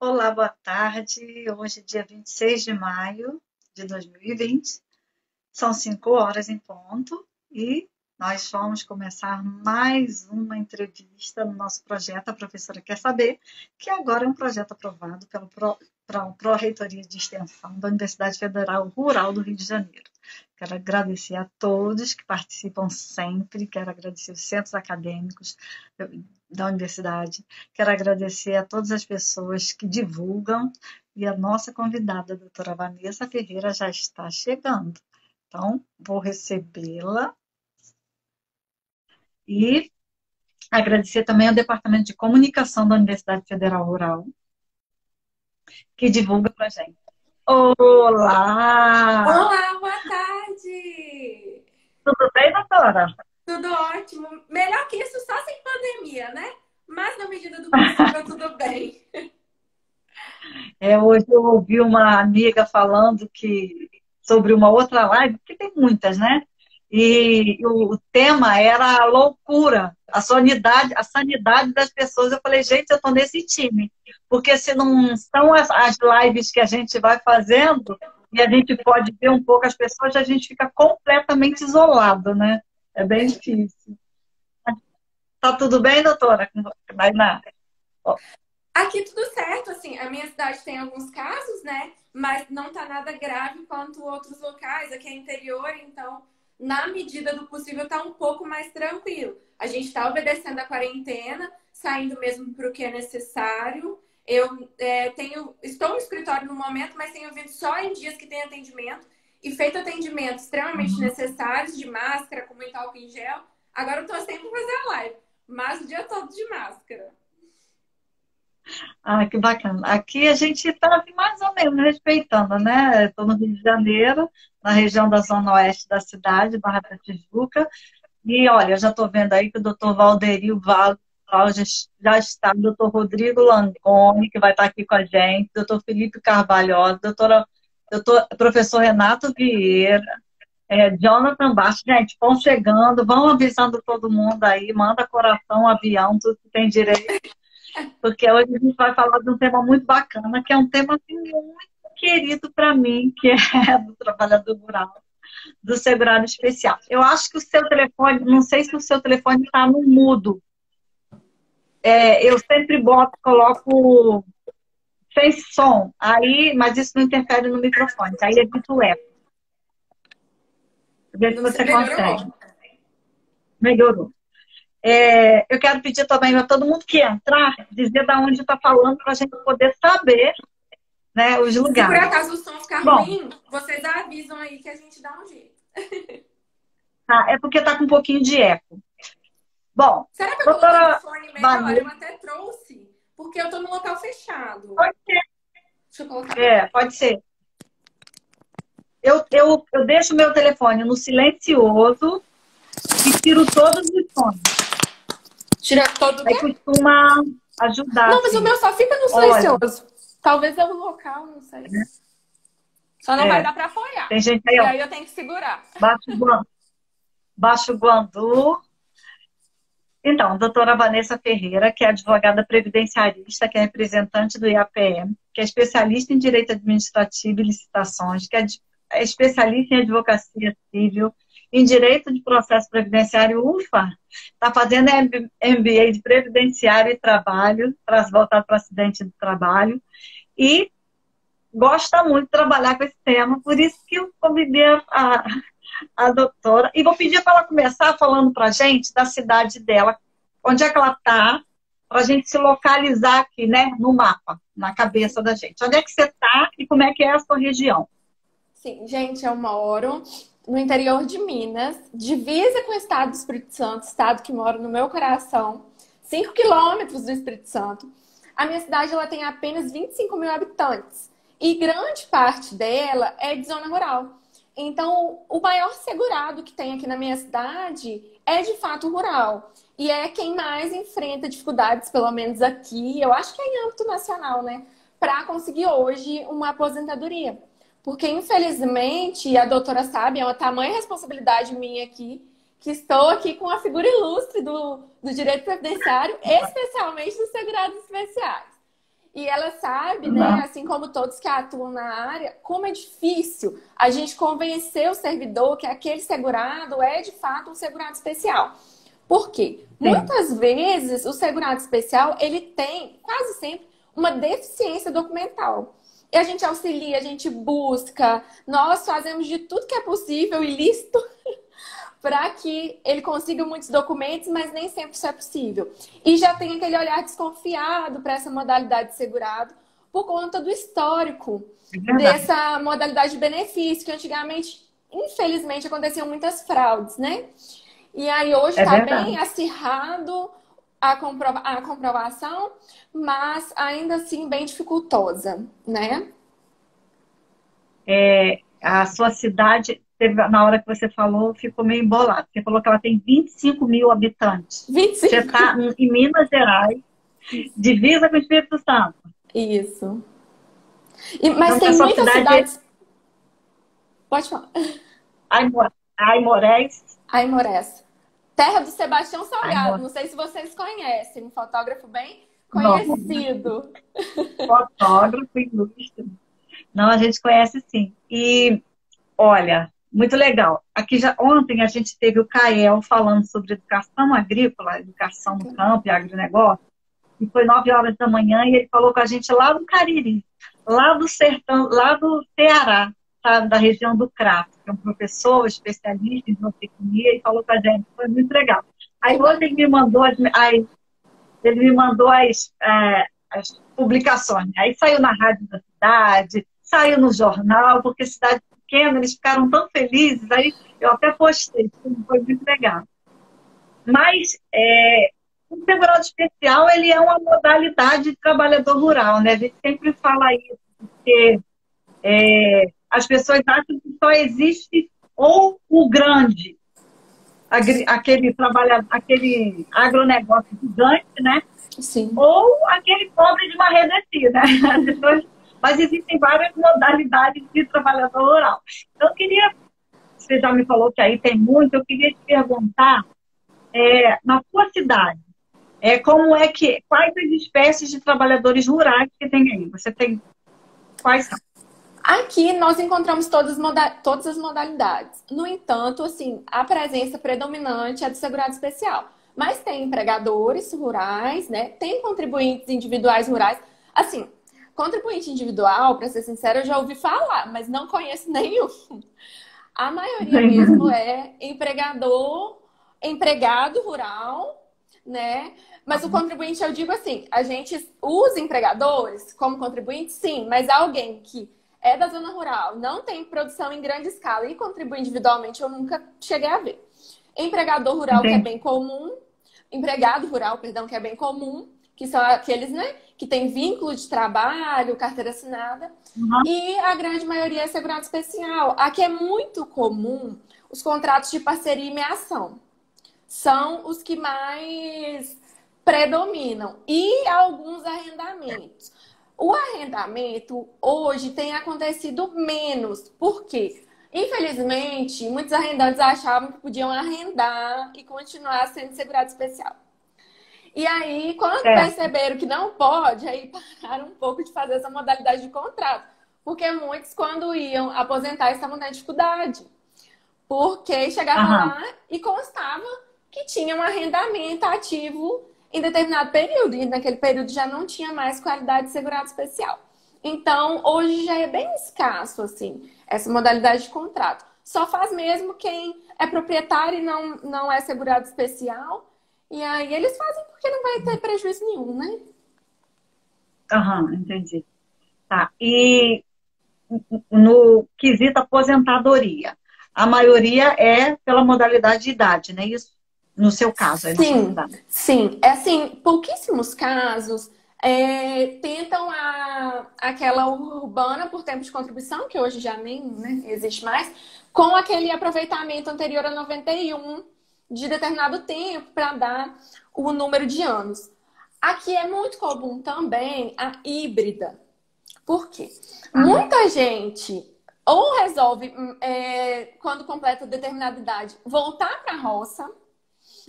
Olá, boa tarde. Hoje é dia 26 de maio de 2020. São 5 horas em ponto e nós vamos começar mais uma entrevista no nosso projeto A Professora Quer Saber, que agora é um projeto aprovado pela Pró-Reitoria de Extensão da Universidade Federal Rural do Rio de Janeiro. Quero agradecer a todos que participam sempre, quero agradecer os centros acadêmicos da universidade, quero agradecer a todas as pessoas que divulgam e a nossa convidada, a doutora Vanessa Ferreira, já está chegando. Então, vou recebê-la e agradecer também ao Departamento de Comunicação da Universidade Federal Rural, que divulga para a gente. Olá! Olá, boa tarde! Tudo bem, doutora? Tudo ótimo. Melhor que isso, só sem pandemia, né? Mas na medida do possível, tudo bem. Hoje eu ouvi uma amiga falando sobre uma outra live, porque tem muitas, né? E o tema era a loucura, a sanidade das pessoas. Eu falei, gente, eu estou nesse time. Porque se não são as lives que a gente vai fazendo, e a gente pode ver um pouco as pessoas, a gente fica completamente isolado, né? É bem difícil. Tá tudo bem, doutora? Vai na. Aqui tudo certo, assim, a minha cidade tem alguns casos, né? Mas não tá nada grave quanto outros locais. Aqui é interior, então, na medida do possível, tá um pouco mais tranquilo. A gente tá obedecendo a quarentena, saindo mesmo para o que é necessário. Estou no escritório no momento, mas tenho vindo só em dias que tem atendimento e feito atendimentos extremamente necessários, de máscara, com muito álcool em gel. Agora eu tô sempre fazer a live, mas o dia todo de máscara. Ah, que bacana. Aqui a gente está mais ou menos respeitando, né? Estou no Rio de Janeiro, na região da zona oeste da cidade, Barra da Tijuca, e olha, já estou vendo aí que o doutor Valderio Val já está, o doutor Rodrigo Langoni, que vai estar aqui com a gente, doutor Felipe Carvalhosa, professor Renato Vieira, Jonathan Bastos, gente, vão chegando, vão avisando todo mundo aí, manda coração, avião, tudo que tem direito, porque hoje a gente vai falar de um tema muito bacana, que é um tema assim, muito querido para mim, que é do trabalhador rural, do segurado especial. Eu acho que o seu telefone, não sei se o seu telefone está no mudo. Eu sempre coloco sem som, aí, mas isso não interfere no microfone, aí evita o eco. Vê se você consegue. Melhorou? Melhorou. Eu quero pedir também para todo mundo que entrar, dizer de onde está falando, para a gente poder saber, né, os Se por lugares. acaso o som ficar Bom, ruim, vocês avisam aí que a gente dá um jeito. tá, é porque está com um pouquinho de eco. Bom, Será que eu colocando o doutora fone melhor? Eu Vanessa, até trouxe, porque eu tô no local fechado. pode ser. Deixa eu colocar. Pode ser. Eu deixo meu telefone no silencioso e tiro todos os sons. Tira todo o Aí quê? costuma ajudar, Não, mas o assim. meu só fica no Olha, silencioso. Talvez é o local, não sei. Só não vai é, dar pra apoiar. tem gente aí, E ó, aí eu tenho que segurar. Baixo Guandu. Baixo Guandu. Então, doutora Vanessa Ferreira, que é advogada previdenciarista, que é representante do IAPM, que é especialista em direito administrativo e licitações, que é especialista em advocacia civil, em direito de processo previdenciário, UFA, está fazendo MBA de previdenciário e trabalho, voltado para acidente do trabalho, e gosta muito de trabalhar com esse tema, por isso que eu convidei a doutora. E vou pedir para ela começar falando para a gente da cidade dela, onde é que ela está, para a gente se localizar aqui, né, no mapa, na cabeça da gente. Onde é que você está e como é que é a sua região? Sim, gente, eu moro no interior de Minas, divisa com o estado do Espírito Santo, estado que mora no meu coração, 5 quilômetros do Espírito Santo. A minha cidade ela tem apenas 25 mil habitantes e grande parte dela é de zona rural. Então, o maior segurado que tem aqui na minha cidade é de fato rural. E é quem mais enfrenta dificuldades, pelo menos aqui, eu acho que é em âmbito nacional, né? Para conseguir hoje uma aposentadoria. Porque, infelizmente, a doutora sabe, é uma tamanha responsabilidade minha aqui, que estou aqui com a figura ilustre do direito previdenciário, especialmente dos segurados especiais. E ela sabe, né, Não. assim como todos que atuam na área, como é difícil a gente convencer o servidor que aquele segurado é de fato um segurado especial. Por quê? Sim. Muitas vezes o segurado especial, ele tem, quase sempre, uma deficiência documental. E a gente auxilia, a gente busca, nós fazemos de tudo que é possível e lícito para que ele consiga muitos documentos, mas nem sempre isso é possível. E já tem aquele olhar desconfiado para essa modalidade de segurado por conta do histórico É verdade. dessa modalidade de benefício, que antigamente, infelizmente, aconteciam muitas fraudes, né? E aí hoje É está verdade. bem acirrado a comprovação, mas ainda assim bem dificultosa, né? A sua cidade, na hora que você falou, ficou meio embolado. Você falou que ela tem 25 mil habitantes. Você 25. está em Minas Gerais, divisa com o Espírito Santo. Isso. Mas Então, a tem sua muitas cidade é cidades. Pode falar. Aimorés. Aimorés. Terra do Sebastião Salgado. Aimorés. Não sei se vocês conhecem. Um fotógrafo bem Não, conhecido. fotógrafo ilustre. Não, a gente conhece sim. E, olha, muito legal. Aqui já, ontem a gente teve o Cael falando sobre educação agrícola, educação no campo e agronegócio. E foi 9 horas da manhã e ele falou com a gente lá do Cariri, lá do sertão, lá do Ceará, tá? Da região do Crato, que é um professor especialista em zootecnia e falou com a gente, foi muito legal. Aí Que hoje ele me mandou as publicações, né? Aí saiu na rádio da cidade, saiu no jornal, porque cidade pequena, eles ficaram tão felizes, aí eu até postei, foi muito legal. Mas o segurado especial, ele é uma modalidade de trabalhador rural, né? A gente sempre fala isso, porque as pessoas acham que só existe ou o grande, aquele trabalhador, aquele agronegócio gigante, né? Sim. Ou aquele pobre de marredetir, né? As pessoas, mas existem várias modalidades de trabalhador rural. Então, eu queria, você já me falou que aí tem muito, eu queria te perguntar, na sua cidade, quais as espécies de trabalhadores rurais que tem aí? Você tem, quais são? Aqui nós encontramos todas as modalidades. No entanto, assim, a presença predominante é do segurado especial. Mas tem empregadores rurais, né? Tem contribuintes individuais rurais. Assim, contribuinte individual, para ser sincera, eu já ouvi falar, mas não conheço nenhum. A maioria mesmo é empregado rural, né? Mas o contribuinte, eu digo assim, a gente usa empregadores como contribuinte, sim, mas alguém que é da zona rural, não tem produção em grande escala e contribui individualmente, eu nunca cheguei a ver. Empregador rural, que é Entendi. bem comum, empregado rural, perdão, que é bem comum, que são aqueles, né, que tem vínculo de trabalho, carteira assinada, Uhum. e a grande maioria é segurado especial. Aqui é muito comum os contratos de parceria e meação. São os que mais predominam. E alguns arrendamentos. O arrendamento hoje tem acontecido menos. Por quê? Infelizmente, muitos arrendantes achavam que podiam arrendar e continuar sendo segurado especial. E aí, quando Certo. perceberam que não pode, aí pararam um pouco de fazer essa modalidade de contrato. Porque muitos, quando iam aposentar, estavam na dificuldade. Porque chegava Aham. lá e constava que tinha um arrendamento ativo em determinado período. E naquele período já não tinha mais qualidade de segurado especial. Então, hoje já é bem escasso, assim, essa modalidade de contrato. Só faz mesmo quem é proprietário e não é segurado especial. E aí eles fazem porque não vai ter prejuízo nenhum, né? Aham, entendi. Tá. E no quesito aposentadoria, a maioria é pela modalidade de idade, né? Isso no seu caso, aí na sua Sim, cidade. sim. É assim, pouquíssimos casos tentam aquela urbana por tempo de contribuição, que hoje já nem, né, existe mais, com aquele aproveitamento anterior a 91 de determinado tempo para dar o número de anos. Aqui é muito comum também a híbrida. Por quê? Aham. Muita gente ou resolve, quando completa determinada idade, voltar para a roça,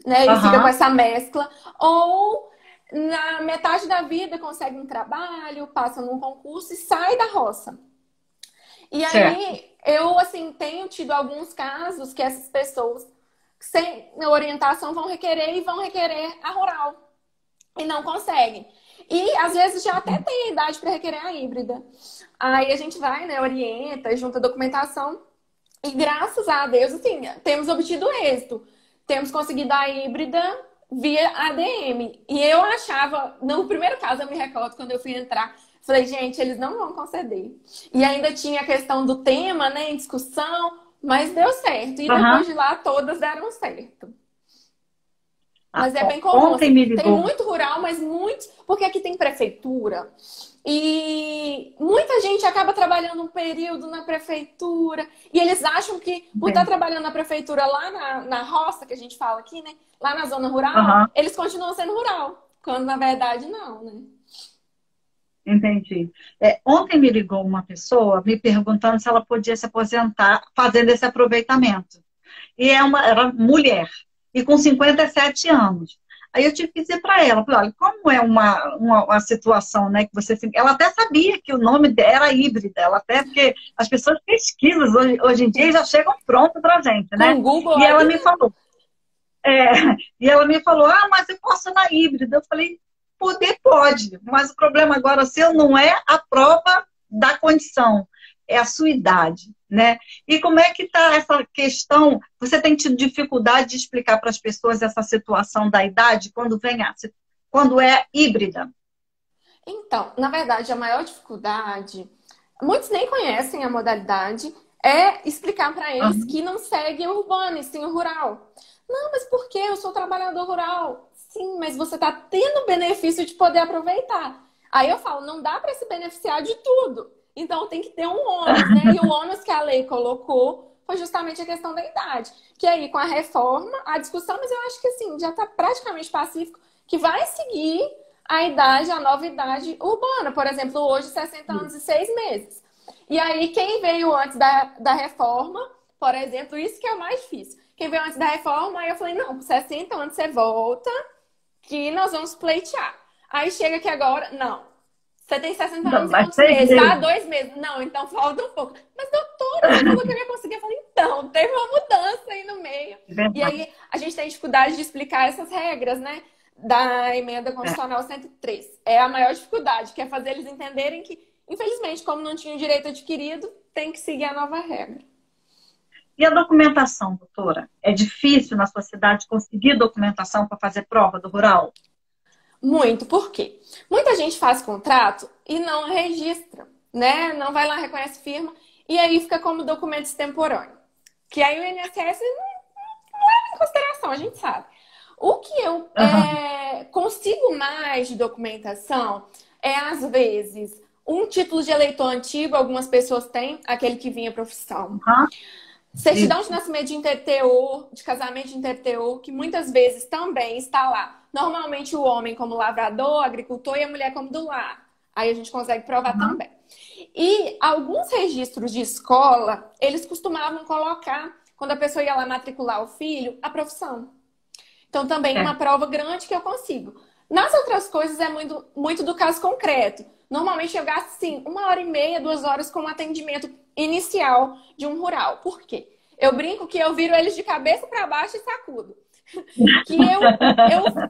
né? E fica com Aham. essa mescla. Ou na metade da vida consegue um trabalho, passa num concurso e sai da roça. E Certo. aí, eu, assim, tenho tido alguns casos que essas pessoas, sem orientação, vão requerer a rural. E não conseguem. E, às vezes, já até tem a idade para requerer a híbrida. Aí a gente vai, né, orienta, junta documentação. E, graças a Deus, assim, temos obtido êxito. Temos conseguido a híbrida via ADM. E eu achava, no primeiro caso, eu me recordo, quando eu fui entrar, falei, gente, eles não vão conceder. E ainda tinha a questão do tema, né, em discussão, mas deu certo. E Aham. depois de lá, todas deram certo. Ah, Mas é bem comum, ontem assim. me Tem ligou. muito rural, mas muitos... Porque aqui tem prefeitura. E muita gente acaba trabalhando um período na prefeitura. E eles acham que, por estar Entendi. trabalhando na prefeitura lá na roça, que a gente fala aqui, né? Lá na zona rural, Aham, eles continuam sendo rural. Quando, na verdade, não, né? entendi. Ontem me ligou uma pessoa me perguntando se ela podia se aposentar fazendo esse aproveitamento. E era mulher, e com 57 anos. Aí eu tive que dizer para ela, falei, olha, como é uma situação, né, que você... Ela até sabia que o nome dela era híbrida, ela até, porque as pessoas pesquisam hoje em dia e já chegam pronto para a gente, né? Com Google E ela aí, me né? falou, é, mas eu posso na híbrida. Eu falei, poder pode, mas o problema agora seu não é a prova da condição, é a sua idade, né? E como é que está essa questão? Você tem tido dificuldade de explicar para as pessoas essa situação da idade quando é híbrida? Então, na verdade, a maior dificuldade, muitos nem conhecem a modalidade, é explicar para eles Uhum. que não segue o urbano e sim o rural. Não, mas por quê? Eu sou trabalhador rural. Sim, mas você está tendo o benefício de poder aproveitar. Aí eu falo, não dá para se beneficiar de tudo. Então tem que ter um ônus, né? E o ônus que a lei colocou foi justamente a questão da idade. Que aí, com a reforma, a discussão, mas eu acho que assim, já está praticamente pacífico, que vai seguir a idade, a nova idade urbana. Por exemplo, hoje, 60 anos e 6 meses. E aí, quem veio antes da reforma, por exemplo, isso que é o mais difícil. Quem veio antes da reforma, aí eu falei, não, com 60 anos você volta, que nós vamos pleitear. Aí chega aqui agora, não. Você tem 60 Não, anos e mas quantos 6 meses? Ah, meses. 2 meses. Não, então falta um pouco. Mas, doutora, você falou que eu ia conseguir. Eu falei, então, teve uma mudança aí no meio. É E verdade. aí, a gente tem dificuldade de explicar essas regras, né? Da emenda É. constitucional 103. É a maior dificuldade, que é fazer eles entenderem que, infelizmente, como não tinha o direito adquirido, tem que seguir a nova regra. E a documentação, doutora? É difícil na sua cidade conseguir documentação para fazer prova do rural? Muito, por quê? Muita gente faz contrato e não registra, né? Não vai lá, reconhece firma, e aí fica como documento extemporâneo. Que aí o INSS não leva em consideração, a gente sabe. O que eu Aham. consigo mais de documentação é, às vezes, um título de eleitor antigo, algumas pessoas têm, aquele que vinha profissão. Aham. Certidão de Isso. nascimento de interteor, de casamento de interteor, que muitas vezes também está lá. Normalmente o homem como lavrador, agricultor e a mulher como do lar. Aí a gente consegue provar Aham. também. E alguns registros de escola, eles costumavam colocar, quando a pessoa ia lá matricular o filho, a profissão. Então, também É. uma prova grande que eu consigo. Nas outras coisas, é muito, muito do caso concreto. Normalmente, eu gasto, sim, 1h30, 2 horas com um atendimento inicial de um rural. Por quê? Eu brinco que eu viro eles de cabeça para baixo e sacudo. Que eu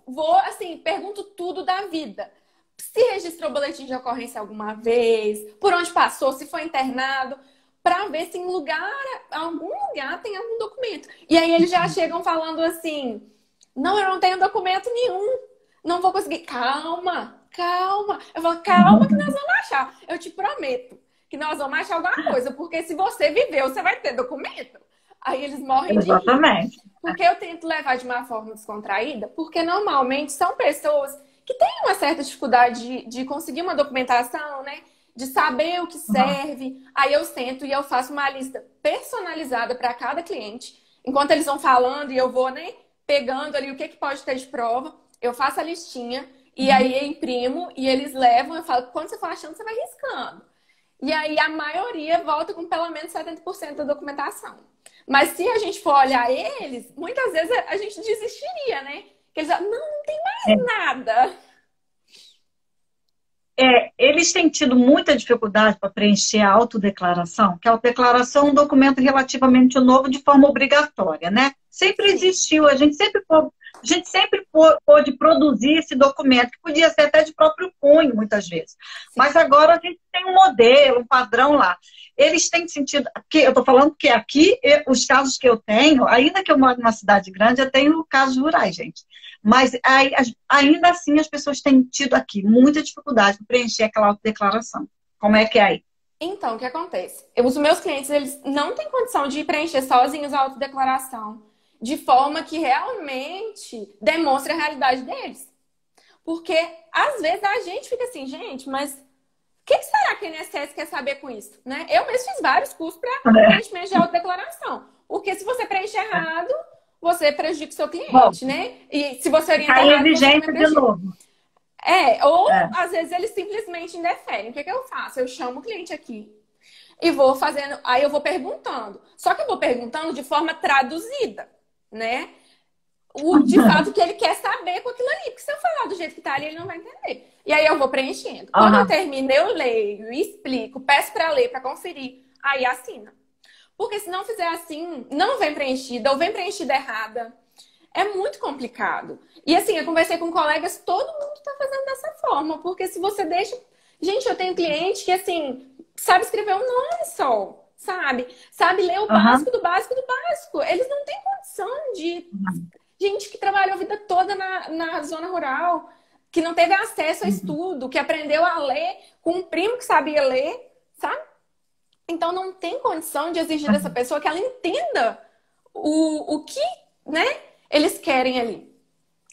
vou, assim, pergunto tudo da vida. Se registrou boletim de ocorrência alguma vez, por onde passou, se foi internado, para ver se em algum lugar tem algum documento. E aí eles já chegam falando assim: não, eu não tenho documento nenhum. Não vou conseguir. Calma, calma. Eu falo, calma que nós vamos achar. Eu te prometo que nós vamos achar alguma coisa. Porque se você viveu, você vai ter documento. Aí eles morrem de rir. Exatamente. Porque eu tento levar de uma forma descontraída, porque normalmente são pessoas que têm uma certa dificuldade de conseguir uma documentação, né? De saber o que Aham. serve. Aí eu sento e eu faço uma lista personalizada para cada cliente. Enquanto eles vão falando e eu vou, né, pegando ali o que pode ter de prova, eu faço a listinha e Uhum. aí eu imprimo e eles levam. Eu falo, quando você for achando, você vai riscando. E aí a maioria volta com pelo menos 70% da documentação. Mas se a gente for olhar eles, muitas vezes a gente desistiria, né? Porque eles falam, não, não tem É. mais nada. eles têm tido muita dificuldade para preencher a autodeclaração, que a autodeclaração é um documento relativamente novo de forma obrigatória, né? Sempre Sim. existiu, a gente sempre pôde produzir esse documento, que podia ser até de próprio punho, muitas vezes. Mas agora a gente tem um modelo, um padrão lá. Eles têm sentido, eu estou falando que aqui, os casos que eu tenho, ainda que eu moro numa cidade grande, eu tenho casos rurais, gente. Mas ainda assim as pessoas têm tido aqui muita dificuldade para preencher aquela autodeclaração. Como é que é aí? Então, o que acontece? Os meus clientes, eles não têm condição de preencher sozinhos a autodeclaração, de forma que realmente demonstre a realidade deles. Porque, às vezes, a gente fica assim, gente, mas o que será que a INSS quer saber com isso? Né? Eu mesmo fiz vários cursos para preenchimento de autodeclaração. Porque se você preenche errado, você prejudica o seu cliente, né? E se você orienta errado, você também exigência de prejudica. novo. Ou às vezes eles simplesmente indeferem. O que eu faço? Eu chamo o cliente aqui e vou fazendo, aí eu vou perguntando. Só que eu vou perguntando de forma traduzida, né? De fato que ele quer saber com aquilo ali. Porque se eu falar do jeito que tá ali, ele não vai entender. E aí eu vou preenchendo. Quando eu termino, eu leio, explico, peço para ler, para conferir. Aí assina. Porque se não fizer assim, não vem preenchida ou vem preenchida errada. É muito complicado. E assim, eu conversei com colegas, todo mundo está fazendo dessa forma. Porque se você deixa... Gente, eu tenho cliente que, assim, sabe escrever um nome só, sabe? Sabe ler o básico do básico do básico. Eles não têm condição de... Gente que trabalhou a vida toda na zona rural, que não teve acesso a estudo, que aprendeu a ler com um primo que sabia ler, sabe? Então não tem condição de exigir dessa pessoa que ela entenda o que, né, eles querem ali.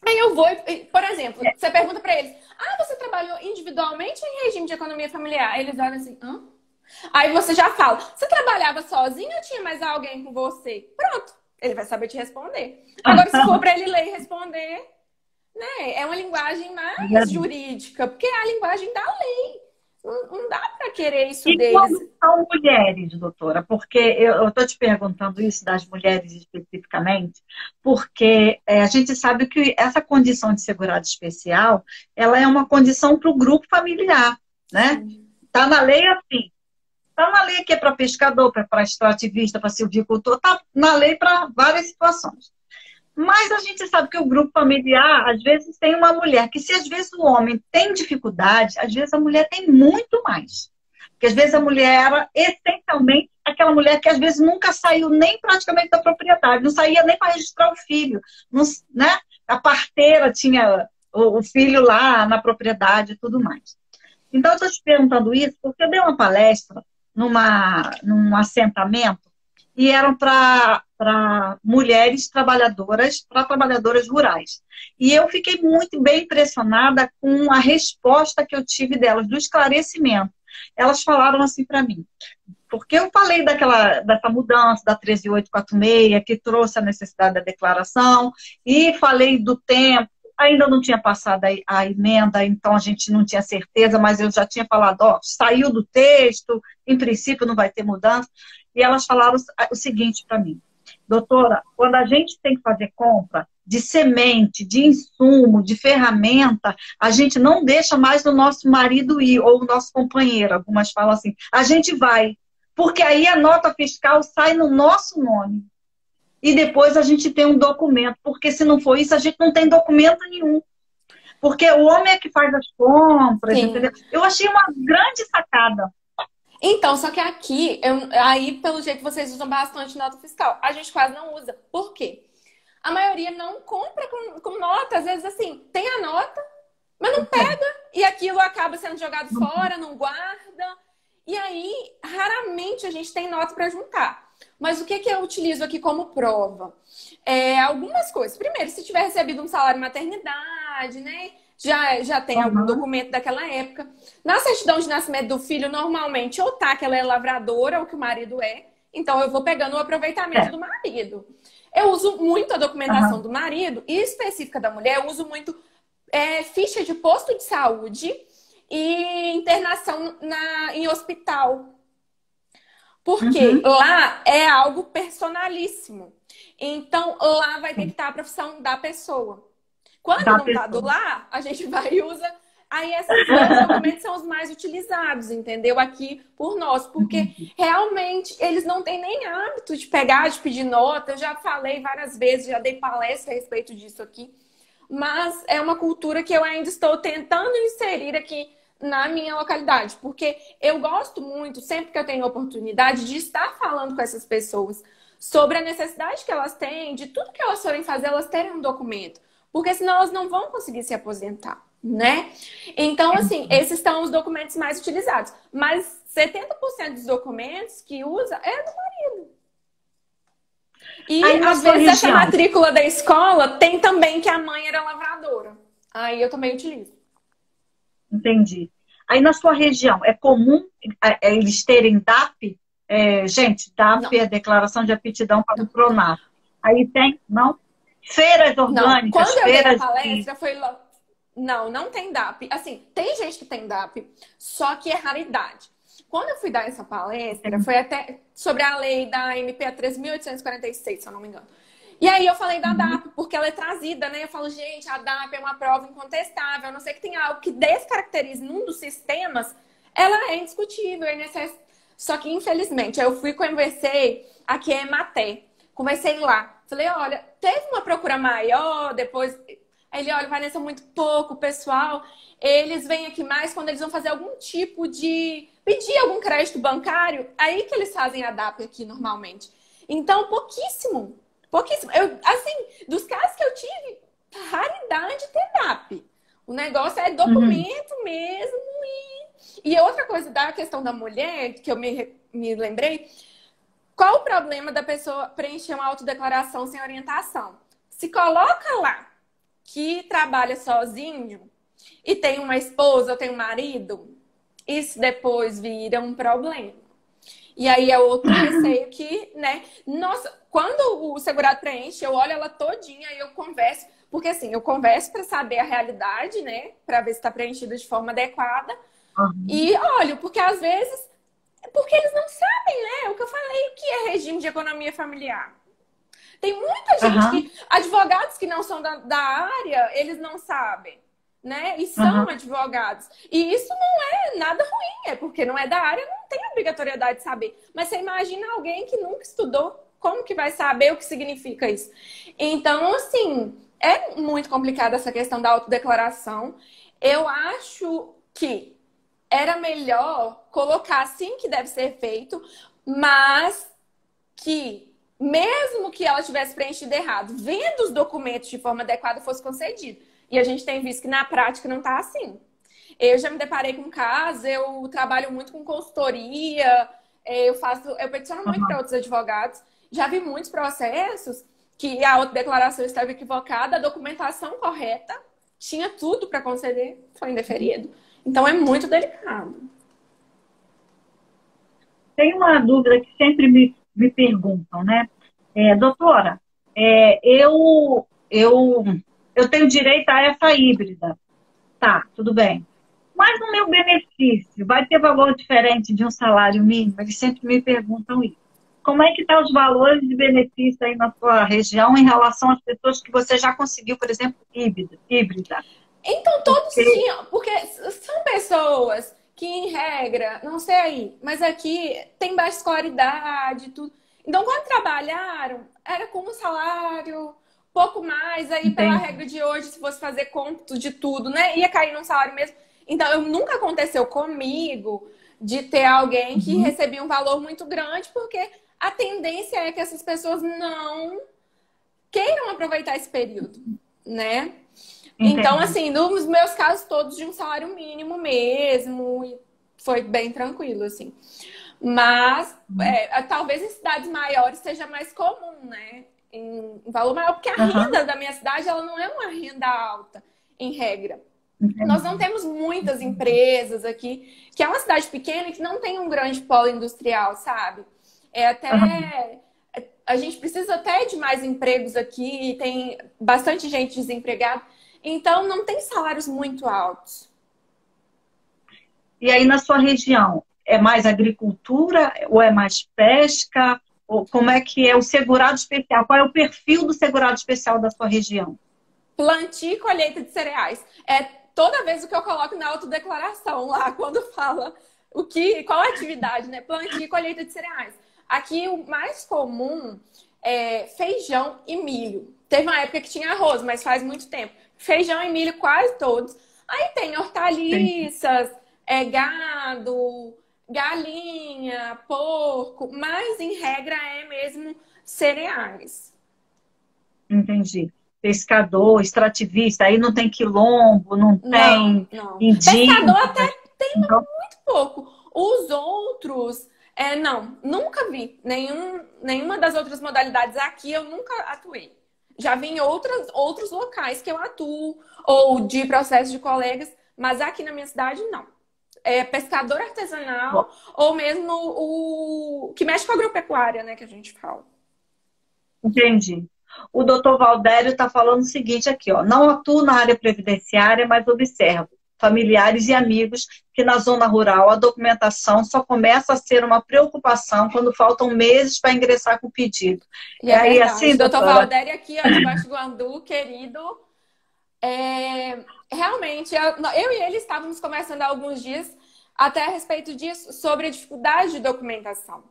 Aí eu vou, por exemplo, você pergunta pra eles: ah, você trabalhou individualmente ou em regime de economia familiar? Eles olham assim: hã? Aí você já fala: você trabalhava sozinho ou tinha mais alguém com você? Pronto, ele vai saber te responder. Agora, se for pra ele ler e responder, né, é uma linguagem mais jurídica, porque é a linguagem da lei. Não dá para querer isso E deles. quando são mulheres, doutora? Porque eu estou te perguntando isso das mulheres especificamente, porque a gente sabe que essa condição de segurado especial, ela é uma condição para o grupo familiar, né? Está na lei assim. Está na lei que é para pescador, para extrativista, para silvicultor, está na lei para várias situações. Mas a gente sabe que o grupo familiar, às vezes, tem uma mulher que, se às vezes o homem tem dificuldade, às vezes a mulher tem muito mais. Porque às vezes a mulher era essencialmente aquela mulher que às vezes nunca saiu nem praticamente da propriedade, não saía nem para registrar o filho, não, né? A parteira tinha o filho lá na propriedade e tudo mais. Então, eu estou te perguntando isso porque eu dei uma palestra num assentamento e eram para mulheres trabalhadoras, para trabalhadoras rurais. E eu fiquei muito bem impressionada com a resposta que eu tive delas, do esclarecimento. Elas falaram assim para mim, porque eu falei dessa mudança da 13846, que trouxe a necessidade da declaração, e falei do tempo. Ainda não tinha passado a emenda, então a gente não tinha certeza, mas eu já tinha falado, ó, saiu do texto, em princípio não vai ter mudança. E elas falaram o seguinte para mim: doutora, quando a gente tem que fazer compra de semente, de insumo, de ferramenta, a gente não deixa mais o nosso marido ir, ou o nosso companheiro. Algumas falam assim, a gente vai, porque aí a nota fiscal sai no nosso nome. E depois a gente tem um documento, porque se não for isso, a gente não tem documento nenhum. Porque o homem é que faz as compras, entendeu? Eu achei uma grande sacada. Então, só que aqui, aí pelo jeito vocês usam bastante nota fiscal. A gente quase não usa. Por quê? A maioria não compra com nota. Às vezes, assim, tem a nota, mas não pega. E aquilo acaba sendo jogado fora, não guarda. E aí, raramente a gente tem nota para juntar. Mas o que eu utilizo aqui como prova? Algumas coisas. Primeiro, se tiver recebido um salário maternidade, né? Já tem algum documento daquela época. Na certidão de nascimento do filho, normalmente, ou tá que ela é lavradora ou que o marido é. Então, eu vou pegando o aproveitamento do marido. Eu uso muito a documentação do marido, e específica da mulher, eu uso muito ficha de posto de saúde e internação em hospital. Porque lá é algo personalíssimo. Então, lá vai ter que estar a profissão da pessoa. Quando não está do lá, a gente vai e usa Aí esses dois documentos são os mais utilizados, entendeu? Aqui por nós, porque realmente eles não têm nem hábito de pegar, de pedir nota. Eu já falei várias vezes, já dei palestra a respeito disso aqui. Mas é uma cultura que eu ainda estou tentando inserir aqui na minha localidade, porque eu gosto muito, sempre que eu tenho oportunidade, de estar falando com essas pessoas sobre a necessidade que elas têm, de tudo que elas forem fazer, elas terem um documento, porque senão elas não vão conseguir se aposentar, né? Então, assim, esses são os documentos mais utilizados, mas 70% dos documentos que usa é do marido. E, às vezes, essa matrícula da escola tem também que a mãe era lavradora. Aí eu também utilizo. Entendi. Aí na sua região, é comum eles terem DAP? Gente, DAP Não. é Declaração de Aptidão para o Pronaf. Aí tem, não? Feiras orgânicas, Quando eu feiras dei a palestra, foi lá. Não tem DAP. Assim, tem gente que tem DAP, só que é raridade. Quando eu fui dar essa palestra, foi até sobre a lei da MP 3.846, se eu não me engano. E aí eu falei da DAP, porque ela é trazida, né? Eu falo, gente, a DAP é uma prova incontestável, a não ser que tenha algo que descaracterize num dos sistemas, ela é indiscutível, é necessário. Só que, infelizmente, aí eu fui conversei, aqui é Ematé, conversei lá. Falei, olha, teve uma procura maior, depois... Aí ele, olha, Vanessa, muito pouco, pessoal. Eles vêm aqui mais quando eles vão fazer algum tipo de... pedir algum crédito bancário, aí que eles fazem a DAP aqui, normalmente. Então, pouquíssimo. Pouquíssimo. Assim, dos casos que eu tive, raridade ter DAP. O negócio é documento mesmo. E outra coisa da questão da mulher, que eu me lembrei, qual o problema da pessoa preencher uma autodeclaração sem orientação? Se coloca lá que trabalha sozinho e tem uma esposa ou tem um marido, isso depois vira um problema. E aí é outro receio que, né? Nossa, quando o segurado preenche, eu olho ela todinha e eu converso. Porque assim, eu converso para saber a realidade, né? Para ver se está preenchido de forma adequada. E olho, porque às vezes... Porque eles não sabem, né? O que eu falei, o que é regime de economia familiar. Tem muita gente que... Advogados que não são da área, eles não sabem, né? E são advogados. E isso não é nada ruim, é porque não é da área, não tem obrigatoriedade de saber. Mas você imagina alguém que nunca estudou, como que vai saber o que significa isso? Então, assim, é muito complicada essa questão da autodeclaração. Eu acho que era melhor colocar assim que deve ser feito, mas que, mesmo que ela tivesse preenchido errado, vendo os documentos de forma adequada, fosse concedido. E a gente tem visto que na prática não está assim. Eu já me deparei com casos, eu trabalho muito com consultoria, eu peticiono muito para outros advogados. Já vi muitos processos que a autodeclaração estava equivocada, a documentação correta, tinha tudo para conceder, foi indeferido. Então é muito delicado. Tem uma dúvida que sempre me perguntam, né? Doutora, eu tenho direito a essa híbrida. Tá, tudo bem. Mas o meu benefício vai ter valor diferente de um salário mínimo? Eles sempre me perguntam isso. Como é que estão os valores de benefício aí na sua região em relação às pessoas que você já conseguiu, por exemplo, híbrida? Então todos tinham, porque são pessoas que, em regra, não sei aí, mas aqui tem baixa escolaridade, tudo. Então, quando trabalharam, era com um salário, pouco mais, aí pela regra de hoje, se fosse fazer cômputo de tudo, né, ia cair num salário mesmo. Então, nunca aconteceu comigo de ter alguém que recebia um valor muito grande, porque a tendência é que essas pessoas não queiram aproveitar esse período, né? Então, assim, nos meus casos todos de um salário mínimo mesmo, e foi bem tranquilo, assim. Mas, talvez em cidades maiores seja mais comum, né? Em valor maior, porque a renda da minha cidade, ela não é uma renda alta, em regra. Nós não temos muitas empresas aqui, que é uma cidade pequena e que não tem um grande polo industrial, sabe? A gente precisa até de mais empregos aqui, tem bastante gente desempregada. Então, não tem salários muito altos. E aí, na sua região, é mais agricultura ou é mais pesca? Ou como é que é o segurado especial? Qual é o perfil do segurado especial da sua região? Plantio e colheita de cereais. toda vez o que eu coloco na autodeclaração lá, quando fala qual a atividade, né? Plantio e colheita de cereais. Aqui o mais comum é feijão e milho. Teve uma época que tinha arroz, mas faz muito tempo. Feijão e milho quase todos. Aí tem hortaliças, gado, galinha, porco, mas em regra é mesmo cereais. Entendi. Pescador, extrativista, aí não tem quilombo, não tem indígena. Pescador até tem Então, muito pouco. Os outros, não, nunca vi. Nenhuma das outras modalidades aqui eu nunca atuei. Já vi em outros locais que eu atuo, ou de processo de colegas, mas aqui na minha cidade, não. É pescador artesanal, ou mesmo o que mexe com a agropecuária, né, que a gente fala. entendi. O doutor Valdério está falando o seguinte aqui, ó. Não atuo na área previdenciária, mas observo familiares e amigos que na zona rural a documentação só começa a ser uma preocupação quando faltam meses para ingressar com o pedido. E é aí, verdade. assim, Doutor doutora... Valdério aqui, ó, de Baixo do Guandu, querido. Realmente, eu e ele estávamos conversando há alguns dias até a respeito disso, sobre a dificuldade de documentação.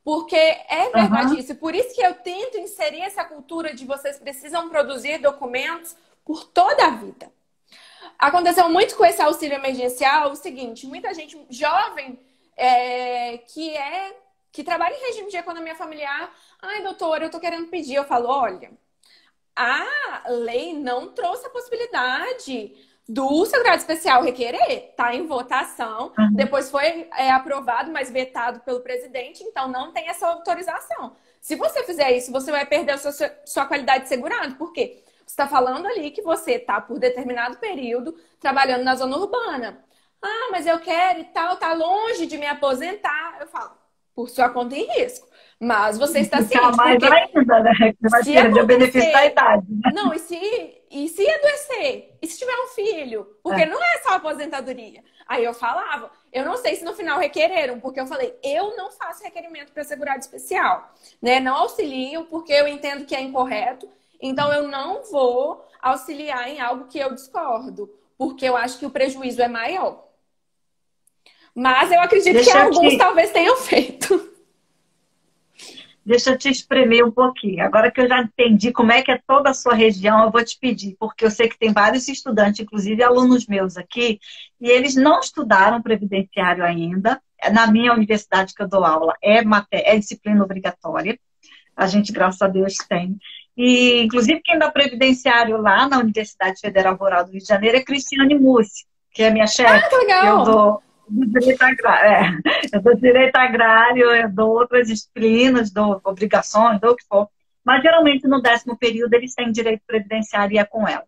Porque é verdade isso. Por isso que eu tento inserir essa cultura de vocês precisam produzir documentos por toda a vida. Aconteceu muito com esse auxílio emergencial o seguinte, muita gente jovem que trabalha em regime de economia familiar, ai, doutora, eu tô querendo pedir. Eu falo, olha, a lei não trouxe a possibilidade do segurado especial requerer, tá em votação, depois foi aprovado, mas vetado pelo presidente, então não tem essa autorização. Se você fizer isso, você vai perder a sua qualidade de segurado. Por quê? Você está falando ali que você está, por determinado período, trabalhando na zona urbana. Ah, mas eu quero e tal, tá longe de me aposentar. Eu falo, por sua conta em risco. Mas você está ciente. Mais ainda, né? Você vai perder o benefício da idade. Né? Não, e se adoecer? E se tiver um filho? Porque não é só aposentadoria. Aí eu falava, eu não sei se no final requereram, porque eu falei, eu não faço requerimento para segurado especial. Né? Não auxilio, porque eu entendo que é incorreto. Então, eu não vou auxiliar em algo que eu discordo, porque eu acho que o prejuízo é maior. Mas eu acredito que alguns talvez tenham feito. Deixa eu te espremer um pouquinho. Agora que eu já entendi como é que é toda a sua região, eu vou te pedir, porque eu sei que tem vários estudantes, inclusive alunos meus aqui, e eles não estudaram previdenciário ainda. Na minha universidade que eu dou aula, é disciplina obrigatória. A gente, graças a Deus, tem. E, inclusive, quem dá previdenciário lá na Universidade Federal Rural do Rio de Janeiro é Cristiane Mussi, que é minha chefe. Ah, que legal! Eu dou direito agrário, eu dou direito agrário, eu dou outras disciplinas, dou obrigações, dou o que for. Mas, geralmente, no 10º período, eles têm direito previdenciário e é com ela.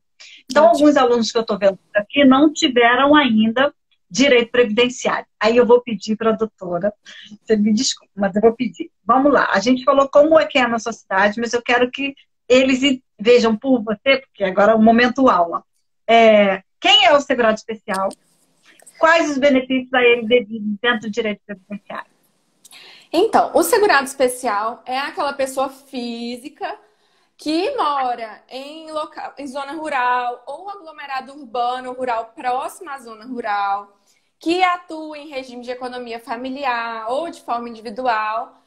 Então, alguns alunos que eu estou vendo aqui não tiveram ainda direito previdenciário. Aí eu vou pedir para a doutora, você me desculpa, mas eu vou pedir. Vamos lá, a gente falou como é que é a nossa cidade, mas eu quero que eles vejam por você, porque agora é o momento aula. Quem é o segurado especial? Quais os benefícios a ele devidos dentro do direito previdenciário? Então, o segurado especial é aquela pessoa física que mora em zona rural ou aglomerado urbano ou rural próximo à zona rural, que atua em regime de economia familiar ou de forma individual,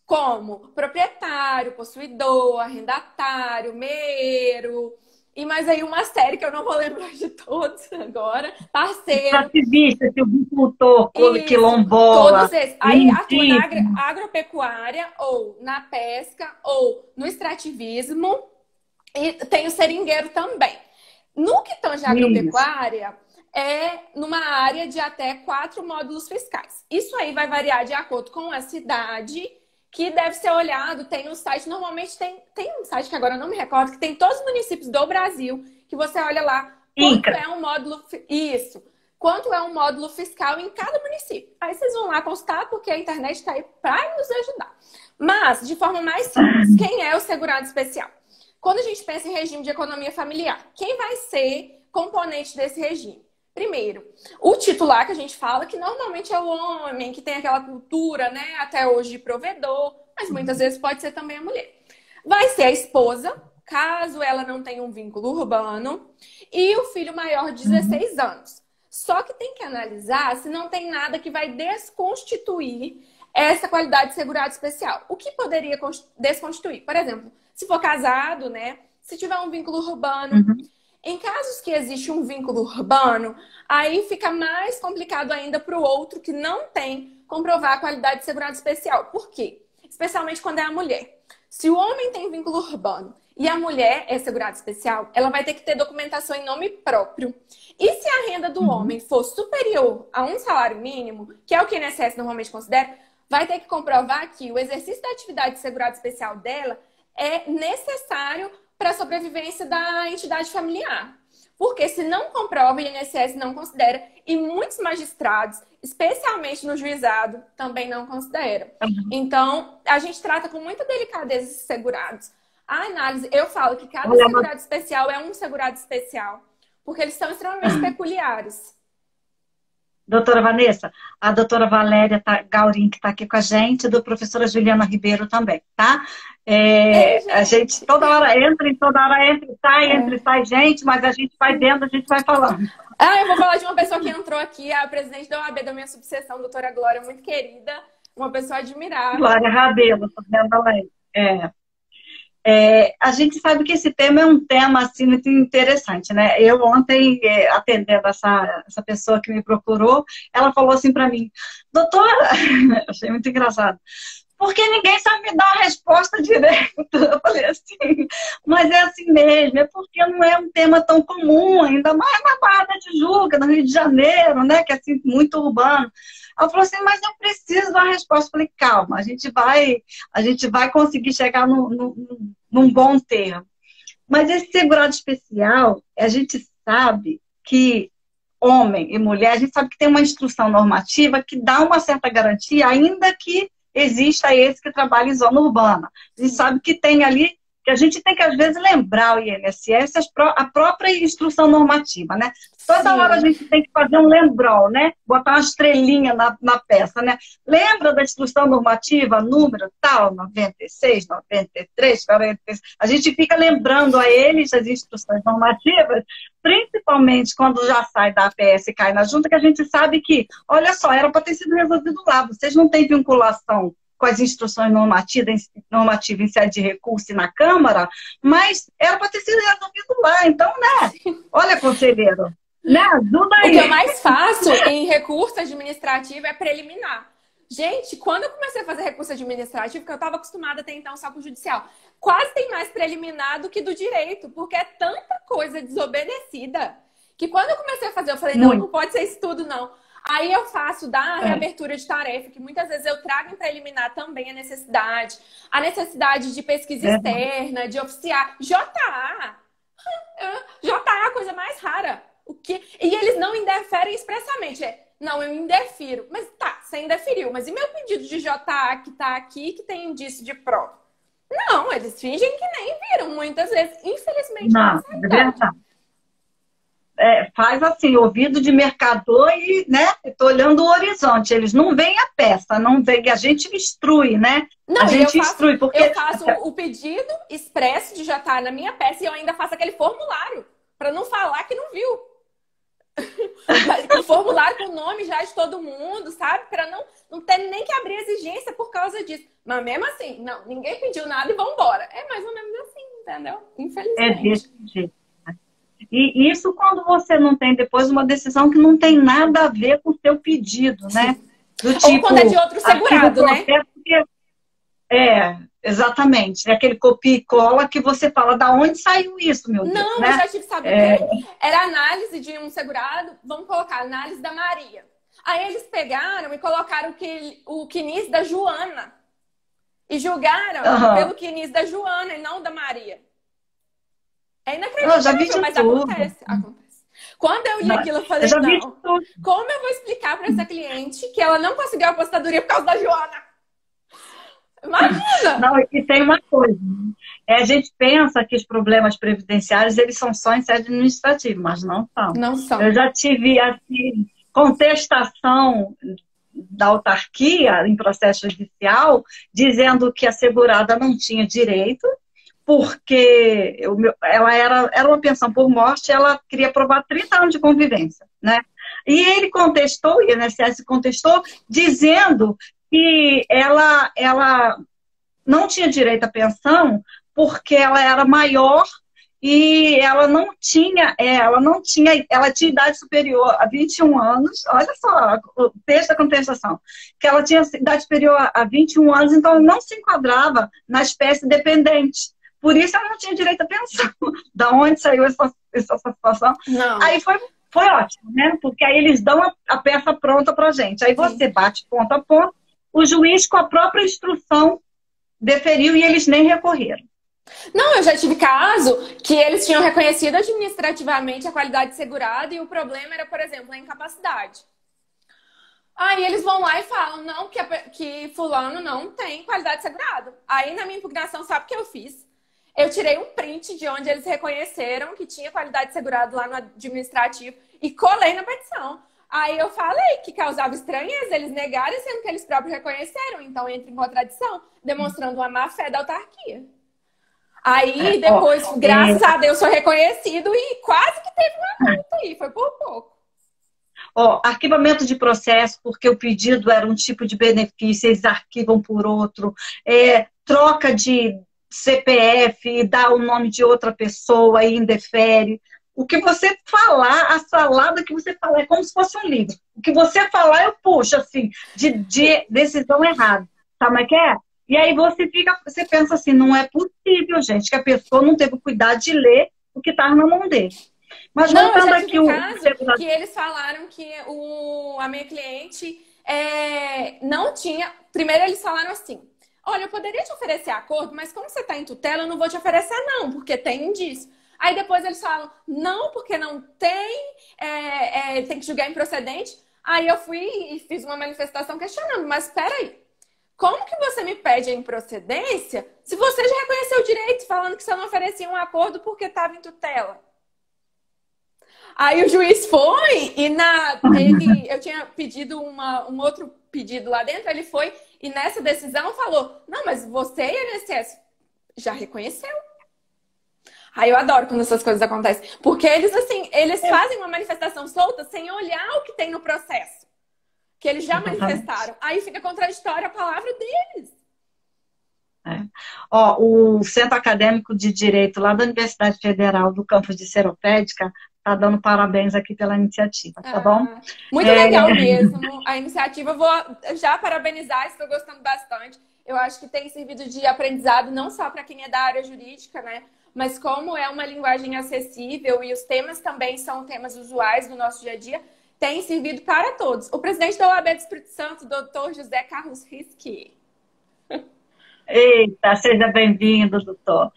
como proprietário, possuidor, arrendatário, meeiro, e mais aí uma série que eu não vou lembrar de todos agora, parceiro. Ativista, silvicultor, quilombola. Todos esses. Aí atua na agropecuária, ou na pesca, ou no extrativismo, e tem o seringueiro também. No que tange agropecuária, é numa área de até 4 módulos fiscais. Isso aí vai variar de acordo com a cidade, que deve ser olhado. Tem um site, normalmente tem um site que agora eu não me recordo, que tem todos os municípios do Brasil, que você olha lá quanto é um módulo... Isso. Quanto é um módulo fiscal em cada município. Aí vocês vão lá consultar, porque a internet está aí para nos ajudar. Mas, de forma mais simples, quem é o segurado especial? Quando a gente pensa em regime de economia familiar, quem vai ser componente desse regime? Primeiro, o titular que a gente fala, que normalmente é o homem, que tem aquela cultura, né, até hoje de provedor, mas muitas vezes pode ser também a mulher. Vai ser a esposa, caso ela não tenha um vínculo urbano, e o filho maior de 16 anos. Só que tem que analisar se não tem nada que vai desconstituir essa qualidade de segurado especial. O que poderia desconstituir? Por exemplo, se for casado, né? Se tiver um vínculo urbano. Em casos que existe um vínculo urbano, aí fica mais complicado ainda para o outro que não tem comprovar a qualidade de segurado especial. Por quê? Especialmente quando é a mulher. Se o homem tem vínculo urbano e a mulher é segurado especial, ela vai ter que ter documentação em nome próprio. E se a renda do homem for superior a um salário mínimo, que é o que o INSS normalmente considera, vai ter que comprovar que o exercício da atividade de segurado especial dela é necessário para a sobrevivência da entidade familiar. Porque se não comprova, o INSS não considera, e muitos magistrados, especialmente no juizado, também não consideram. Então, a gente trata com muita delicadeza esses segurados. A análise, eu falo que cada segurado especial é um segurado especial, porque eles são extremamente peculiares. Doutora Vanessa, a doutora Valéria Gaurim, que está aqui com a gente, do professora Juliana Ribeiro também, tá? A gente toda hora entra e sai gente, mas a gente vai vendo, a gente vai falando. Eu vou falar de uma pessoa que entrou aqui, a presidente da OAB da minha subseção, doutora Glória, muito querida, uma pessoa admirável. Glória Rabelo, tô vendo ela aí. A gente sabe que esse tema é um tema assim, muito interessante, né? Eu ontem, atendendo essa pessoa que me procurou, ela falou assim para mim, doutora, achei muito engraçado, porque ninguém sabe me dar uma resposta direta. Eu falei assim, mas é assim mesmo, é porque não é um tema tão comum, ainda mais na Barra da Tijuca, no Rio de Janeiro, né? Que é assim, muito urbano. Ela falou assim, mas eu preciso de uma resposta. Eu falei, calma, a gente vai conseguir chegar num bom termo. Mas esse segurado especial, a gente sabe que homem e mulher, a gente sabe que tem uma instrução normativa que dá uma certa garantia, ainda que exista esse que trabalha em zona urbana. A gente sabe que tem ali, que a gente tem que às vezes lembrar o INSS, a própria instrução normativa, né? Toda hora a gente tem que fazer um lembrol, né? Botar uma estrelinha na peça, né? Lembra da instrução normativa, número tal, 96, 93, 46. A gente fica lembrando a eles as instruções normativas, principalmente quando já sai da APS e cai na junta, que a gente sabe que, olha só, era para ter sido resolvido lá. Vocês não têm vinculação com as instruções normativas em sede de recurso e na Câmara, mas era para ter sido resolvido lá. Então, né? Olha, conselheiro, né? Ajuda aí. O que eu mais faço em recurso administrativo é preliminar. Gente, quando eu comecei a fazer recurso administrativo, que eu estava acostumada até então só com o judicial, quase tem mais preliminar do que do direito, porque é tanta coisa desobedecida, que quando eu comecei a fazer, eu falei, não pode ser isso tudo, não. Aí eu faço da reabertura de tarefa, que muitas vezes eu trago em preliminar também a necessidade de pesquisa externa, de oficiar. JA, a coisa mais rara. E eles não indeferem expressamente. Não, eu indefiro. Mas tá, você indeferiu. Mas e meu pedido de JA que tá aqui, que tem indício de prova? Não, eles fingem que nem viram muitas vezes. Infelizmente, não é verdade. Faz assim, ouvido de mercador e, né, tô olhando o horizonte. Eles não veem a peça, não veem, a gente instrui, né? Não, a gente instrui, porque eu faço o pedido expresso de JA na minha peça e eu ainda faço aquele formulário, para não falar que não viu. O formulário com o nome já de todo mundo, sabe? Para não ter nem que abrir exigência por causa disso. Mas mesmo assim, não, ninguém pediu nada e vambora. É mais ou menos assim, entendeu? Infelizmente. É desse jeito. E isso quando você não tem depois uma decisão que não tem nada a ver com o seu pedido, né? Do tipo, ou quando é de outro segurado, né? Exatamente. É aquele copia e cola que você fala, da onde saiu isso, meu Deus? Não, né? Eu já tive, sabe Era análise de um segurado, vamos colocar, análise da Maria. Aí eles pegaram e colocaram o quinis da Joana. E julgaram pelo quinis da Joana e não da Maria. É inacreditável, mas acontece. Quando eu li aquilo, eu falei, não, como eu vou explicar para essa cliente que ela não conseguiu a apostadoria por causa da Joana? Imagina! Não, e tem uma coisa. A gente pensa que os problemas previdenciários, eles são só em sede administrativa, mas não são. Não são. Eu já tive, assim, contestação da autarquia em processo judicial, dizendo que a segurada não tinha direito, porque ela era uma pensão por morte, ela queria provar 30 anos de convivência, né? E ele contestou, o INSS contestou, dizendo que ela não tinha direito à pensão porque ela era maior e ela tinha idade superior a 21 anos, olha só o texto da contestação, que ela tinha idade superior a 21 anos, então ela não se enquadrava na espécie dependente. Por isso ela não tinha direito à pensão. Da onde saiu essa situação? Não. Aí foi ótimo, né? Porque aí eles dão a peça pronta pra gente. Aí você bate ponto a ponto, o juiz com a própria instrução deferiu e eles nem recorreram. Não, eu já tive caso que eles tinham reconhecido administrativamente a qualidade segurada e o problema era, por exemplo, a incapacidade. Aí eles vão lá e falam, não, que fulano não tem qualidade segurada. Aí na minha impugnação, sabe o que eu fiz? Eu tirei um print de onde eles reconheceram que tinha qualidade segurada lá no administrativo e colei na petição. Aí eu falei que causava estranheza eles negarem, sendo que eles próprios reconheceram. Então entra em contradição, demonstrando uma má fé da autarquia. Aí depois, graças a Deus, foi reconhecido e quase que teve uma multa aí, foi por pouco. Arquivamento de processo, porque o pedido era um tipo de benefício, eles arquivam por outro, troca de CPF, dá o nome de outra pessoa e indefere. O que você falar, a salada que você falar, é como se fosse um livro. O que você falar, eu puxo, assim, de decisão errada. Sabe como é que é? E aí você pensa assim, não é possível, gente, que a pessoa não teve o cuidado de ler o que estava na mão dele. Mas não, voltando aqui caso que eles falaram que a minha cliente não tinha. Primeiro eles falaram assim: olha, eu poderia te oferecer acordo, mas como você está em tutela, eu não vou te oferecer, não, porque tem indício. Aí depois eles falam, não, porque não tem, tem que julgar improcedente. Aí eu fui e fiz uma manifestação questionando, mas peraí, como que você me pede a improcedência se você já reconheceu o direito, falando que você não oferecia um acordo porque estava em tutela? Aí o juiz foi e eu tinha pedido um outro pedido lá dentro, ele foi e nessa decisão falou, não, mas você e a INSS já reconheceu. Aí eu adoro quando essas coisas acontecem, porque eles fazem uma manifestação solta sem olhar o que tem no processo, que eles já manifestaram. Aí fica contraditória a palavra deles. O Centro Acadêmico de Direito lá da Universidade Federal do campus de Seropédica está dando parabéns aqui pela iniciativa, tá bom? Muito legal mesmo. A iniciativa, eu vou já parabenizar, estou gostando bastante. Eu acho que tem servido de aprendizado não só para quem é da área jurídica, né? Mas como é uma linguagem acessível e os temas também são temas usuais do nosso dia a dia, tem servido para todos. O presidente da OAB do Espírito Santo, doutor José Carlos Rischi. Eita, seja bem-vindo, doutor.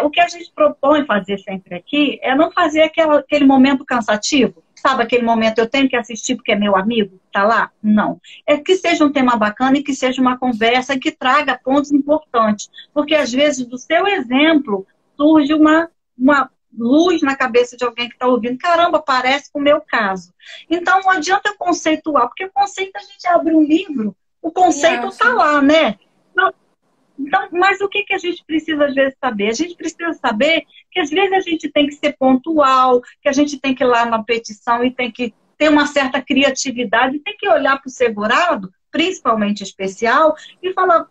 O que a gente propõe fazer sempre aqui é não fazer aquele momento cansativo. Sabe aquele momento, eu tenho que assistir porque é meu amigo que está lá? Não. É que seja um tema bacana e que seja uma conversa e que traga pontos importantes. Porque, às vezes, do seu exemplo, surge uma luz na cabeça de alguém que está ouvindo. Caramba, parece com o meu caso. Então, não adianta conceituar, porque o conceito a gente abre um livro, o conceito está lá, né? Então, mas o que a gente precisa, às vezes, saber? A gente precisa saber que, às vezes, a gente tem que ser pontual, que a gente tem que ir lá na petição e tem que ter uma certa criatividade, tem que olhar para o segurado, principalmente especial, e falar,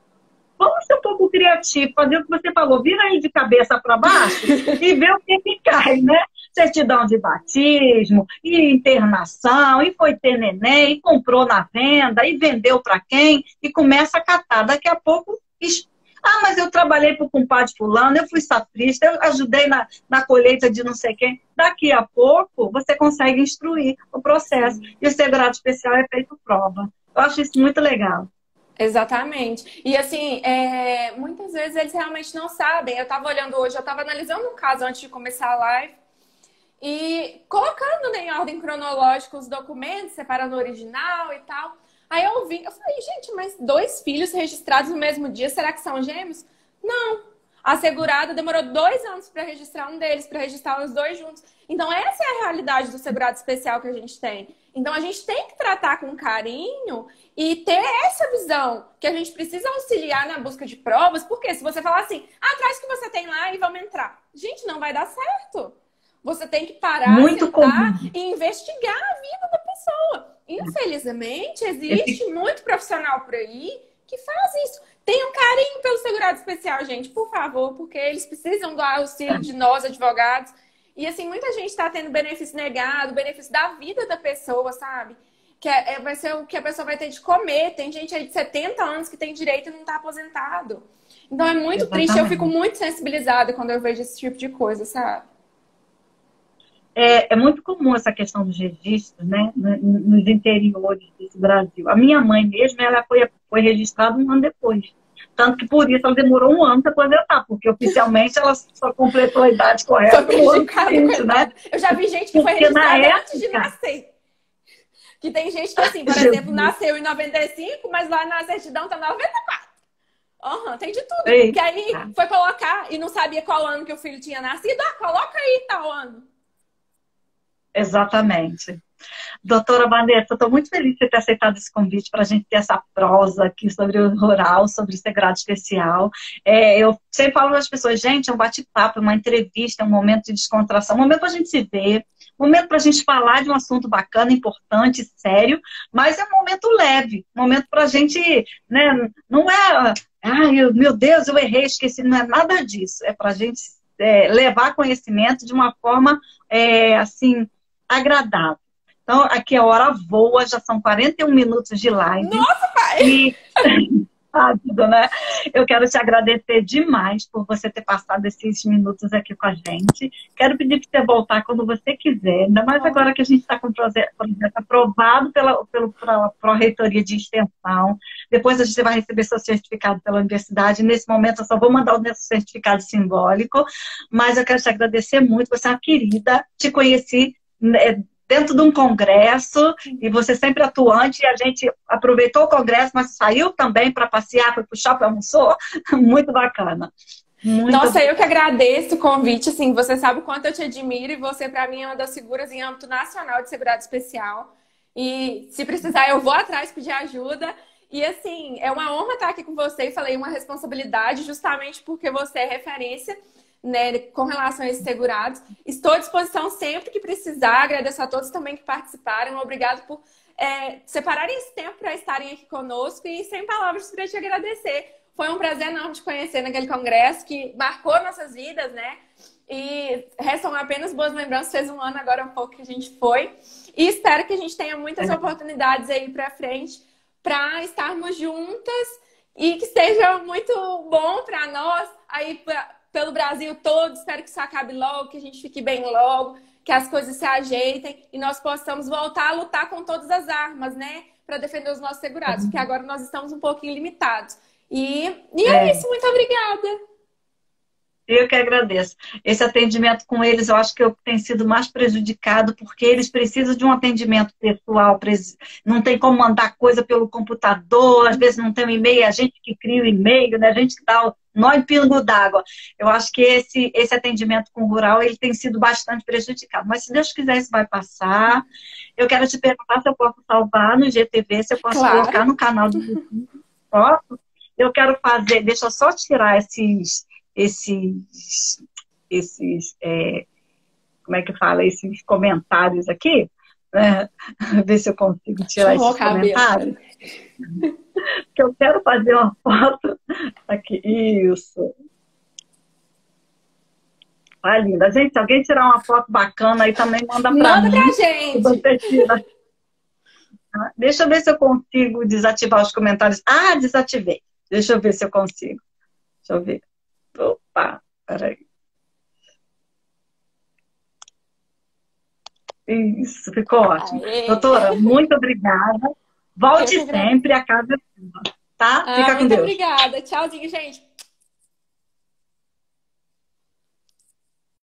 vamos ser um pouco criativo, fazer o que você falou, vira aí de cabeça para baixo e ver o que cai, né? Certidão de batismo, e internação, e foi ter neném, e comprou na venda, e vendeu para quem, e começa a catar. Daqui a pouco... mas eu trabalhei para o compadre fulano, eu fui safrista, eu ajudei na colheita de não sei quem. Daqui a pouco, você consegue instruir o processo. E o segurado especial é feito prova. Eu acho isso muito legal. Exatamente. E assim, muitas vezes eles realmente não sabem. Eu estava olhando hoje, eu estava analisando um caso antes de começar a live e colocando em ordem cronológica os documentos, separando o original e tal. Aí eu falei, gente, mas 2 filhos registrados no mesmo dia, será que são gêmeos? Não. A segurada demorou 2 anos para registrar um deles, para registrar os dois juntos. Então, essa é a realidade do segurado especial que a gente tem. Então, a gente tem que tratar com carinho e ter essa visão que a gente precisa auxiliar na busca de provas, porque se você falar assim, traz o que você tem lá e vamos entrar. Gente, não vai dar certo. Você tem que parar, sentar e investigar a vida da pessoa. Infelizmente, existe muito profissional por aí que faz isso. Tenham carinho pelo segurado especial, gente, por favor, porque eles precisam do auxílio de nós, advogados. E, assim, muita gente está tendo benefício negado, benefício da vida da pessoa, sabe? Que vai ser o que a pessoa vai ter de comer. Tem gente aí de 70 anos que tem direito e não está aposentado. Então, é muito triste. Eu fico muito sensibilizada quando eu vejo esse tipo de coisa, sabe? É muito comum essa questão dos registros, né, nos interiores desse Brasil. A minha mãe mesmo, ela foi registrada 1 ano depois. Tanto que por isso ela demorou 1 ano para aposentar, porque oficialmente ela só completou a idade correta no ano seguinte, né? Eu já vi gente que foi registrada antes de nascer. Que tem gente que, assim, por exemplo, nasceu em 95, mas lá na certidão tá 94. Tem de tudo. Eita. Que aí foi colocar e não sabia qual ano que o filho tinha nascido. Coloca aí tal ano. Exatamente. Doutora Vanessa, estou muito feliz de você ter aceitado esse convite para a gente ter essa prosa aqui sobre o rural, sobre o segurado especial. Eu sempre falo para as pessoas, gente, é um bate-papo, é uma entrevista, é um momento de descontração, um momento para a gente se ver, um momento para a gente falar de um assunto bacana, importante, sério, mas é um momento leve, um momento para a gente, né, não é, meu Deus, eu errei, esqueci, não é nada disso, é para a gente levar conhecimento de uma forma, assim, agradável. Então, aqui a hora voa, já são 41 minutos de live. Nossa, pai! E... rápido, né? Eu quero te agradecer demais por você ter passado esses minutos aqui com a gente. Quero pedir para você voltar quando você quiser, ainda mais agora que a gente está com o projeto aprovado pela Pró-Reitoria de Extensão. Depois você vai receber seu certificado pela universidade. Nesse momento eu só vou mandar o meu certificado simbólico, mas eu quero te agradecer muito. Você é uma querida, te conheci dentro de um congresso, e você sempre atuante, e a gente aproveitou o congresso, mas saiu também para passear, foi para o shopping, almoçou, muito bacana. Nossa, eu que agradeço o convite, assim, você sabe o quanto eu te admiro, e você, para mim, é uma das figuras em âmbito nacional de segurado especial, e se precisar, eu vou atrás pedir ajuda, e assim, é uma honra estar aqui com você, e falei uma responsabilidade, justamente porque você é referência, né, com relação a esses segurados. Estou à disposição sempre que precisar. Agradeço a todos também que participaram. Obrigado por separarem esse tempo para estarem aqui conosco. E sem palavras para te agradecer. Foi um prazer enorme te conhecer naquele congresso que marcou nossas vidas, né? E restam apenas boas lembranças. Fez 1 ano agora, um pouco que a gente foi. E espero que a gente tenha muitas oportunidades aí para frente para estarmos juntas e que seja muito bom para nós aí pelo Brasil todo. Espero que isso acabe logo, que a gente fique bem logo, que as coisas se ajeitem e nós possamos voltar a lutar com todas as armas, né? Para defender os nossos segurados, porque agora nós estamos um pouquinho limitados. E é isso, muito obrigada. Eu que agradeço. Esse atendimento com eles, eu acho que eu tenho sido mais prejudicado, porque eles precisam de um atendimento pessoal. Não tem como mandar coisa pelo computador, às vezes não tem um e-mail, a gente que cria o e-mail, né? A gente que dá o nó em pingo d'água. Eu acho que esse atendimento com o rural, ele tem sido bastante prejudicado. Mas se Deus quiser, isso vai passar. Eu quero te perguntar se eu posso salvar no IGTV, se eu posso colocar no canal do YouTube. Posso? Eu quero fazer, deixa eu só tirar esses como é que fala, esses comentários aqui, né? Ver se eu consigo tirar esses comentários. Que eu quero fazer uma foto aqui, isso. Ah, linda. Gente, se alguém tirar uma foto bacana aí também manda pra mim. Manda pra gente. Você tira. Deixa eu ver se eu consigo desativar os comentários. Ah, desativei. Deixa eu ver se eu consigo. Deixa eu ver. Opa, peraí. Isso, ficou ótimo. Aê. Doutora, muito obrigada. Volte sempre, a casa é sua, tá? Fica com muito Deus. Obrigada. Tchauzinho, gente.